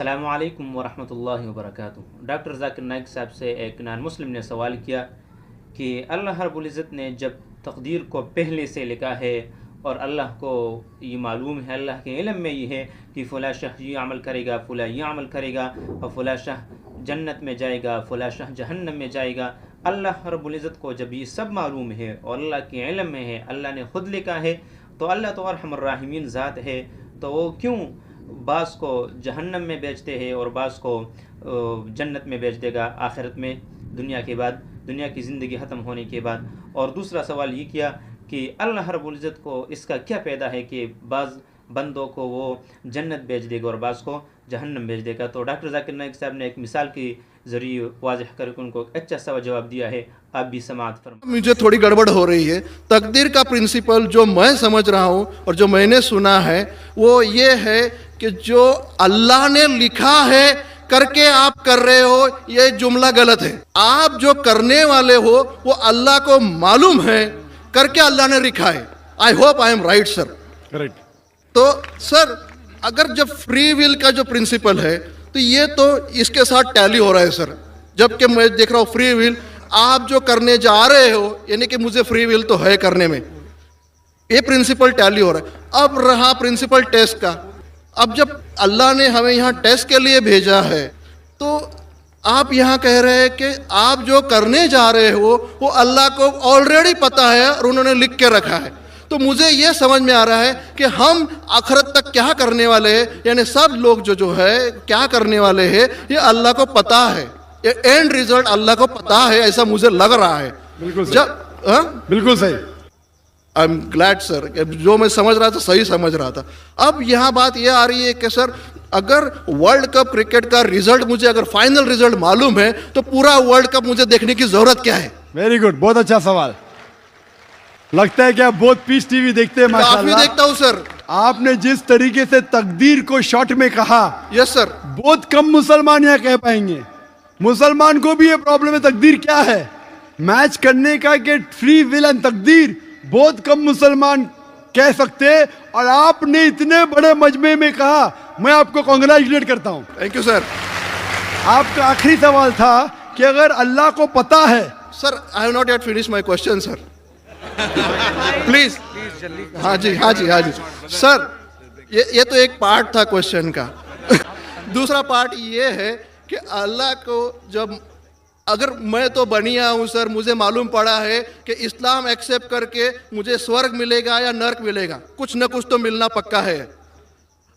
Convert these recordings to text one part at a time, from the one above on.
अस्सलामुअलैकुम वरहमतुल्लाहि वबरकातुहू। डॉक्टर ज़ाकिर नाइक साहब से एक नॉन मुस्लिम ने सवाल किया कि अल्लाह रब्बुल इज़्ज़त ने जब तकदीर को पहले से लिखा है और अल्लाह को ये मालूम है, अल्लाह के इल्म में ये है कि फ़लाँ शख़्स ये अमल करेगा, फ़लाँ ये अमल करेगा और फ़लाँ शख़्स जन्नत में जाएगा, फ़लाँ शख़्स जहन्नम में जाएगा। अल्लाह रब्बुल इज़्ज़त को जब ये सब मालूम है और अल्लाह के इल्म में है, अल्लाह ने ख़ुद लिखा है, तो अल्लाह तो अरहमुर राहिमीन ज़ात है, तो वो क्यों बाज़ को जहन्नम में बेचते हैं और बाज़ को जन्नत में बेच देगा आखिरत में, दुनिया के बाद, दुनिया की ज़िंदगी ख़त्म होने के बाद। और दूसरा सवाल ये किया कि अल्लाह रब्बुल इज़्ज़त को इसका क्या फ़ायदा है कि बाज़ बंदों को वो जन्नत बेच देगा और बाज़ को जहन्नम बेच देगा। तो डॉक्टर ज़ाकिर नाइक साहब ने एक मिसाल के ज़रिए वाज़ह करके उनको अच्छा सा जवाब दिया है, आप भी समाअत फरमाइए। मुझे थोड़ी गड़बड़ हो रही है। तकदीर का प्रिंसिपल जो मैं समझ रहा हूँ और जो मैंने सुना है वो ये है कि जो अल्लाह ने लिखा है करके आप कर रहे हो, ये जुमला गलत है। आप जो करने वाले हो वो अल्लाह को मालूम है करके अल्लाह ने लिखा है। I hope I am right sir. Correct. तो सर अगर जब फ्री विल का जो प्रिंसिपल है तो ये तो इसके साथ टैली हो रहा है सर। जबकि मैं देख रहा हूँ फ्री विल आप जो करने जा रहे हो, यानी कि मुझे फ्री विल तो है करने में, ये प्रिंसिपल टैली हो रहा है। अब रहा प्रिंसिपल टेस्ट का। अब जब अल्लाह ने हमें यहाँ टेस्ट के लिए भेजा है तो आप यहाँ कह रहे हैं कि आप जो करने जा रहे हो वो अल्लाह को ऑलरेडी पता है और उन्होंने लिख के रखा है। तो मुझे ये समझ में आ रहा है कि हम आखिरत तक क्या करने वाले हैं, यानी सब लोग जो है क्या करने वाले हैं ये अल्लाह को पता है, ये एंड रिजल्ट अल्लाह को पता है, ऐसा मुझे लग रहा है। बिल्कुल सही। जब बिल्कुल सही। आई एम ग्लैड सर, जो मैं समझ रहा था सही समझ रहा था। अब यहाँ बात यह आ रही है कि सर अगर वर्ल्ड कप क्रिकेट का रिजल्ट मुझे अगर फाइनल रिजल्ट मालूम है तो पूरा वर्ल्ड कप मुझे देखने की जरूरत क्या है? वेरी गुड, बहुत अच्छा सवाल। लगता है कि आप बहुत पीस टीवी देखते हैं काफी माशाल्लाह। देखता हूँ सर। आपने जिस तरीके से तकदीर को शॉर्ट में कहा, यस सर। बहुत कम मुसलमान यहाँ कह पाएंगे। मुसलमान को भी ये प्रॉब्लम है तकदीर क्या है, मैच करने का कि फ्री विल एंड तकदीर बहुत कम मुसलमान कह सकते हैं। और आपने इतने बड़े मजमे में कहा, मैं आपको कांग्रेचुलेट करता हूँ। Thank you sir. आपका आखिरी सवाल था कि अगर अल्लाह को पता है। Sir I have not yet finish my question sir, please. हाँ जी हाँ जी हाँ जी सर, ये तो एक पार्ट था क्वेश्चन का। दूसरा पार्ट ये है कि अल्लाह को जब अगर मैं तो बनिया हूँ सर, मुझे मालूम पड़ा है कि इस्लाम एक्सेप्ट करके मुझे स्वर्ग मिलेगा या नर्क मिलेगा, कुछ न कुछ तो मिलना पक्का है।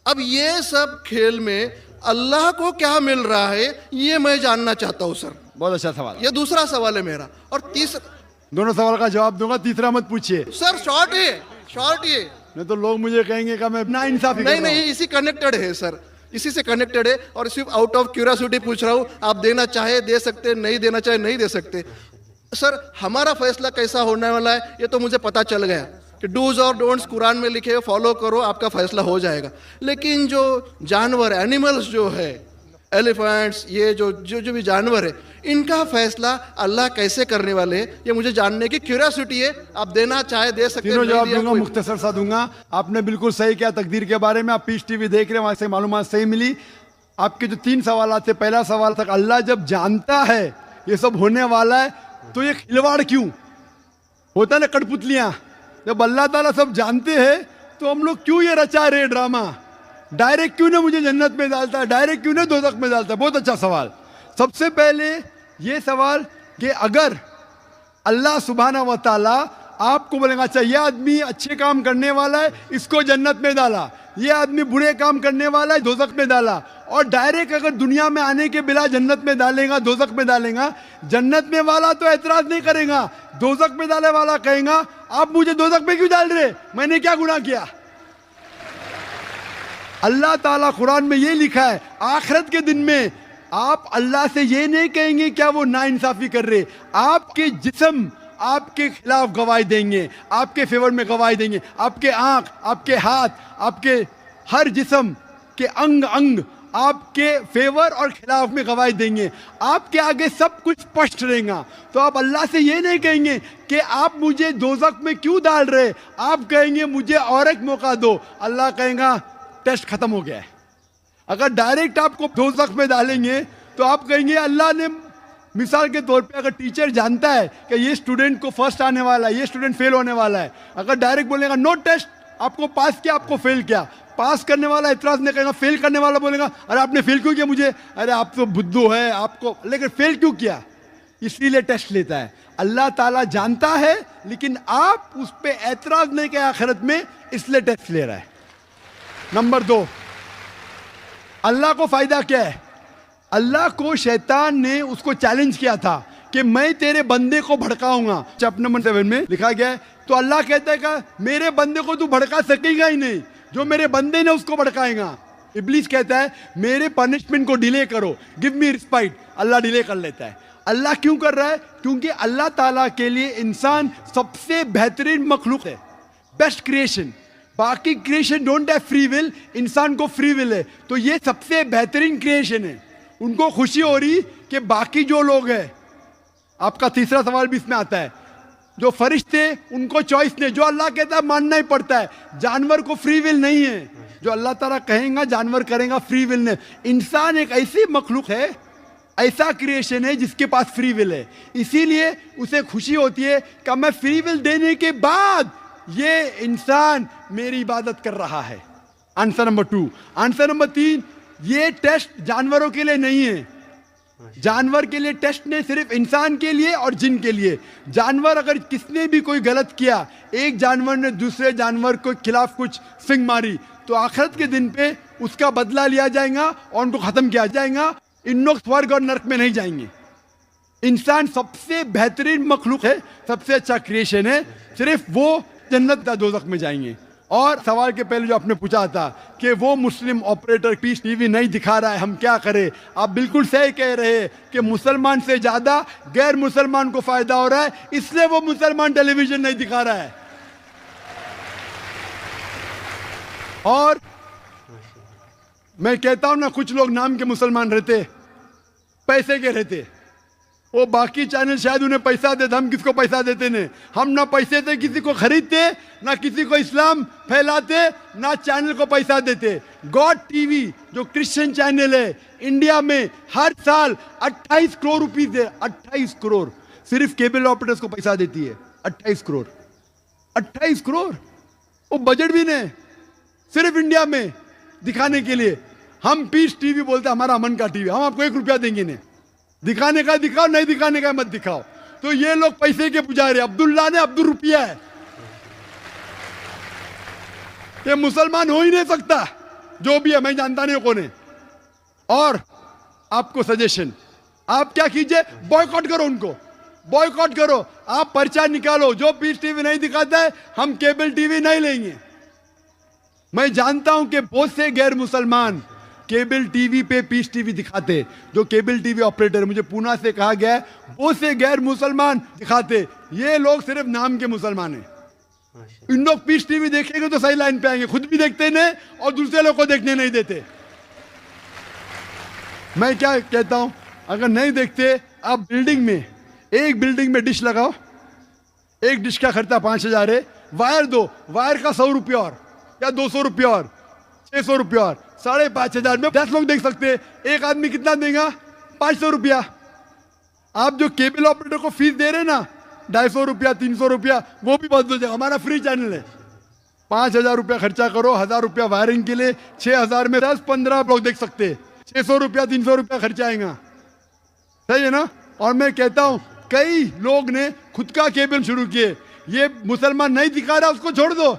अब ये सब खेल में अल्लाह को क्या मिल रहा है ये मैं जानना चाहता हूँ सर। बहुत अच्छा सवाल। ये दूसरा सवाल है मेरा। और तीसरा, दोनों सवाल का जवाब दूंगा, तीसरा मत पूछिए सर शॉर्ट है, शॉर्ट ये। नहीं तो लोग मुझे कहेंगे कि मैं ना इंसाफी नहीं नहीं, इसी कनेक्टेड है सर, इसी से कनेक्टेड है। और सिर्फ आउट ऑफ क्यूरियोसिटी पूछ रहा हूँ, आप देना चाहे दे सकते, नहीं देना चाहे नहीं दे सकते। सर हमारा फैसला कैसा होने वाला है ये तो मुझे पता चल गया कि डूज और डोंट्स कुरान में लिखे हुए फॉलो करो, आपका फैसला हो जाएगा। लेकिन जो जानवर एनिमल्स जो है, एलिफेंट्स, ये जो जो जो भी जानवर है, इनका फैसला अल्लाह कैसे करने वाले हैं ये मुझे जानने की क्यूरियोसिटी है। आप देना चाहे दे सकते हैं। तीनों जवाब दूंगा, मुख्तसर सा दूंगा। आपने बिल्कुल सही किया तकदीर के बारे में। आप पीस टीवी देख रहे हैं, वहां से मालूमात सही मिली। आपके जो 3 सवाल थे, पहला सवाल था अल्लाह जब जानता है ये सब होने वाला है तो ये खिलवाड़ क्यों होता है ना, कठपुतलियां। जब अल्लाह ताला सब जानते हैं तो हम लोग क्यों ये रचा रहे ड्रामा, डायरेक्ट क्यों ना मुझे जन्नत में डालता है, डायरेक्ट क्यों ना दोज़ख में डालता है। बहुत अच्छा सवाल। सबसे पहले ये सवाल कि अगर अल्लाह सुब्हाना व तआला आपको बोलेगा अच्छा ये आदमी अच्छे काम करने वाला है इसको जन्नत में डाला, ये आदमी बुरे काम करने वाला है दोज़ख में डाला, और डायरेक्ट अगर दुनिया में आने के बिना जन्नत में डालेगा दोज़ख में डालेगा, जन्नत में वाला तो एतराज नहीं करेगा, दोज़ख में डाले वाला कहेगा आप मुझे दोज़ख में क्यों डाल रहे, मैंने क्या गुनाह किया। अल्लाह ताला कुरान में ये लिखा है आखिरत के दिन में आप अल्लाह से ये नहीं कहेंगे क्या वो नाइंसाफी कर रहे, आपके जिस्म आपके खिलाफ गवाही देंगे, आपके फेवर में गवाही देंगे। आपके आंख, आपके हाथ, आपके हर जिस्म के अंग अंग आपके फेवर और खिलाफ में गवाही देंगे। आपके आगे सब कुछ स्पष्ट रहेगा। तो आप अल्लाह से ये नहीं कहेंगे कि आप मुझे दोज़ख में क्यों डाल रहे, आप कहेंगे मुझे और एक मौका दो। अल्लाह कहेगा टेस्ट खत्म हो गया है, अगर डायरेक्ट आपको दोज़ख में डालेंगे तो आप कहेंगे अल्लाह ने, मिसाल के तौर पे अगर टीचर जानता है कि ये स्टूडेंट को फर्स्ट आने वाला है, ये स्टूडेंट फेल होने वाला है, अगर डायरेक्ट बोलेगा नो टेस्ट, आपको पास किया आपको फेल किया, पास करने वाला इतराज नहीं करेगा, फेल करने वाला बोलेगा अरे आपने फेल क्यों किया मुझे, अरे आप तो बुद्धू है आपको, लेकिन फेल क्यों किया, इसीलिए टेस्ट लेता है। अल्लाह ताला जानता है लेकिन आप उस पर एतराज नहीं किया आखिरत में, इसलिए टेस्ट ले रहा है। नंबर 2, अल्लाह को फायदा क्या है? अल्लाह को शैतान ने उसको चैलेंज किया था कि मैं तेरे बंदे को भड़काऊंगा। चैप्टर नंबर 7 में लिखा गया है, तो अल्लाह कहता है कि मेरे बंदे को तू भड़का सकेगा ही नहीं, जो मेरे बंदे ने उसको भड़काएगा। इब्लीस कहता है मेरे पनिशमेंट को डिले करो, गिव मी रिस्पाइट, अल्लाह डिले कर लेता है। अल्लाह क्यों कर रहा है? क्योंकि अल्लाह ताला के लिए इंसान सबसे बेहतरीन मखलूक है, बेस्ट क्रिएशन। बाकी creation don't have free will, इंसान को फ्री विल है, तो ये सबसे बेहतरीन क्रिएशन है। उनको खुशी हो रही कि बाकी जो लोग हैं, आपका तीसरा सवाल भी इसमें आता है, जो फरिश्ते उनको चॉइस नहीं, जो अल्लाह कहता है मानना ही पड़ता है। जानवर को फ्री विल नहीं है, जो अल्लाह ताला कहेगा जानवर करेगा, फ्री विल नहीं। इंसान एक ऐसी मखलूक है, ऐसा क्रिएशन है जिसके पास फ्री विल है, इसीलिए उसे खुशी होती है कि मैं फ्री विल देने के बाद ये इंसान मेरी इबादत कर रहा है। Answer number 2। आंसर नंबर 3, ये टेस्ट जानवरों के लिए नहीं है। जानवर के लिए टेस्ट नहीं, सिर्फ इंसान के लिए और जिन के लिए। जानवर अगर किसने भी कोई गलत किया, एक जानवर ने दूसरे जानवर के खिलाफ कुछ सिंग मारी, तो आखिरत के दिन पे उसका बदला लिया जाएगा और उनको खत्म किया जाएगा। इन लोग स्वर्ग और नरक में नहीं जाएंगे। इंसान सबसे बेहतरीन मखलूक है, सबसे अच्छा क्रिएशन है, सिर्फ वो जन्नत या दोज़ख में जाएंगे। और सवाल के पहले जो आपने पूछा था कि वो मुस्लिम ऑपरेटर पीस टीवी नहीं दिखा रहा है, हम क्या करें? आप बिल्कुल सही कह रहे हैं कि मुसलमान से ज्यादा गैर मुसलमान को फायदा हो रहा है, इसलिए वो मुसलमान टेलीविजन नहीं दिखा रहा है। और मैं कहता हूं ना, कुछ लोग नाम के मुसलमान रहते, पैसे के रहते, वो बाकी चैनल शायद उन्हें पैसा देते, हम किसको पैसा देते नहीं। हम ना पैसे से किसी को खरीदते, ना किसी को इस्लाम फैलाते, ना चैनल को पैसा देते। गॉड टीवी जो क्रिश्चियन चैनल है इंडिया में हर साल 28 करोड़ रुपीस है, 28 करोड़ सिर्फ केबल ऑपरेटर्स को पैसा देती है। 28 करोड़, 28 करोड़, वो बजट भी नहीं, सिर्फ इंडिया में दिखाने के लिए। हम पीस टीवी बोलते हैं हमारा अमन का टीवी, हम आपको 1 रुपया देंगे नहीं, दिखाने का दिखाओ, नहीं दिखाने का मत दिखाओ। तो ये लोग पैसे के पुजारी, अब्दुल्ला ने अब्दुल रुपया है, ये मुसलमान हो ही नहीं सकता, जो भी है, मैं जानता नहीं कौन है। और आपको सजेशन, आप क्या कीजिए, बॉयकॉट करो उनको, बॉयकॉट करो, आप पर्चा निकालो, जो पीस टीवी नहीं दिखाता है हम केबल टीवी नहीं लेंगे। मैं जानता हूं कि बहुत से गैर मुसलमान केबल टीवी पे पीस टीवी दिखाते, जो केबल टीवी ऑपरेटर, मुझे पूना से कहा गया है बहुत से गैर मुसलमान दिखाते, ये लोग सिर्फ नाम के मुसलमान हैं। इन लोग पीस टीवी देखेंगे तो सही लाइन पे आएंगे, खुद भी देखते नहीं और दूसरे लोग को देखने नहीं देते। मैं क्या कहता हूं, अगर नहीं देखते, आप बिल्डिंग में, एक बिल्डिंग में डिश लगाओ, एक डिश का खर्चा 5000 है, वायर दो, वायर का 100 रुपया और या 200 रुपया और 600 रुपया और 5,500 में 10 लोग देख सकते हैं। एक आदमी कितना देगा? 500 रुपया। आप जो केबल ऑपरेटर को फीस दे रहे हैं ना, 250 रुपया 300 रुपया, वो भी बंद हो जाएगा। हमारा फ्री चैनल है, 5,000 रुपया खर्चा करो, 1,000 रुपया वायरिंग के लिए, 6,000 में 10-15 लोग देख सकते हैं, 600 रुपया 300 रुपया खर्चा आएगा, सही है ना? और मैं कहता हूं कई लोग ने खुद का केबल शुरू किए, ये मुसलमान नहीं दिखा रहा उसको छोड़ दो।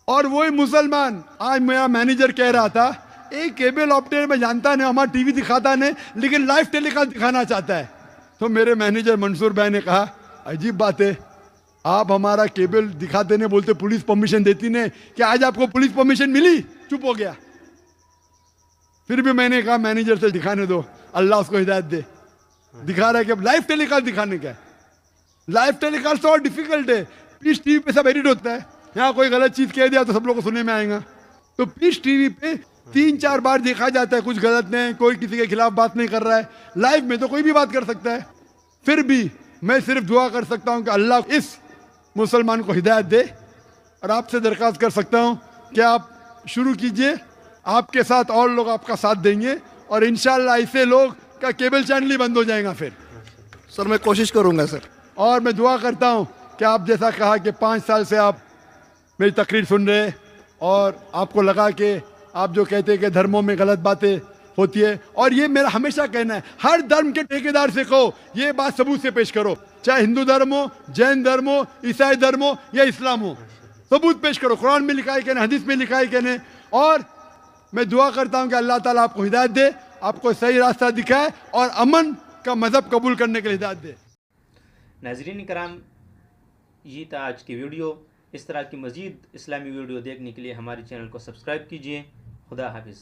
और वही मुसलमान, आज मेरा मैनेजर कह रहा था, एक केबल ऑपरेटर में जानता नहीं, हमारा टीवी दिखाता नहीं, लेकिन लाइव टेलीकास्ट दिखाना चाहता है। तो मेरे मैनेजर मंसूर भाई ने कहा, अजीब बात है, आप हमारा केबल दिखाते नहीं, बोलते पुलिस परमिशन देती नहीं, कि आज आपको पुलिस परमिशन मिली? चुप हो गया। फिर भी मैंने कहा मैनेजर से दिखाने दो, अल्लाह उसको हिदायत दे। दिखा रहा है कि लाइव टेलीकास्ट दिखाने का। लाइव टेलीकास्ट तो और डिफिकल्ट है, पीस टीवी पे सब एडिट होता है, यहाँ कोई गलत चीज कह दिया तो सब लोग को सुनने में आएगा। तो पीस टीवी पे 3-4 बार देखा जाता है, कुछ गलत नहीं, कोई किसी के खिलाफ बात नहीं कर रहा है। लाइव में तो कोई भी बात कर सकता है। फिर भी मैं सिर्फ दुआ कर सकता हूँ कि अल्लाह इस मुसलमान को हिदायत दे, और आपसे दरख्वास्त कर सकता हूँ कि आप शुरू कीजिए आपके साथ और लोग आपका साथ देंगे और इंशाल्लाह ऐसे लोग का केबल चैनल ही बंद हो जाएगा फिर। सर मैं कोशिश करूंगा सर। और मैं दुआ करता हूँ कि आप जैसा कहा कि 5 साल से आप मेरी तकरीर सुन रहे और आपको लगा कि आप जो कहते हैं कि धर्मों में गलत बातें होती है, और ये मेरा हमेशा कहना है, हर धर्म के ठेकेदार से कहो ये बात सबूत से पेश करो, चाहे हिंदू धर्म हो, जैन धर्म हो, ईसाई धर्म हो या इस्लाम हो, सबूत पेश करो, कुरान में लिखा है कहने, हदीस में लिखा है कहने। और मैं दुआ करता हूँ कि अल्लाह ताला आपको हिदायत दे, आपको सही रास्ता दिखाए और अमन का मज़हब कबूल करने के लिए हिदायत दे। नाज़रीन कराम, ये था आज की वीडियो। इस तरह की मज़ीद इस्लामी वीडियो देखने के लिए हमारे चैनल को सब्सक्राइब कीजिए। खुदा हाफिज़।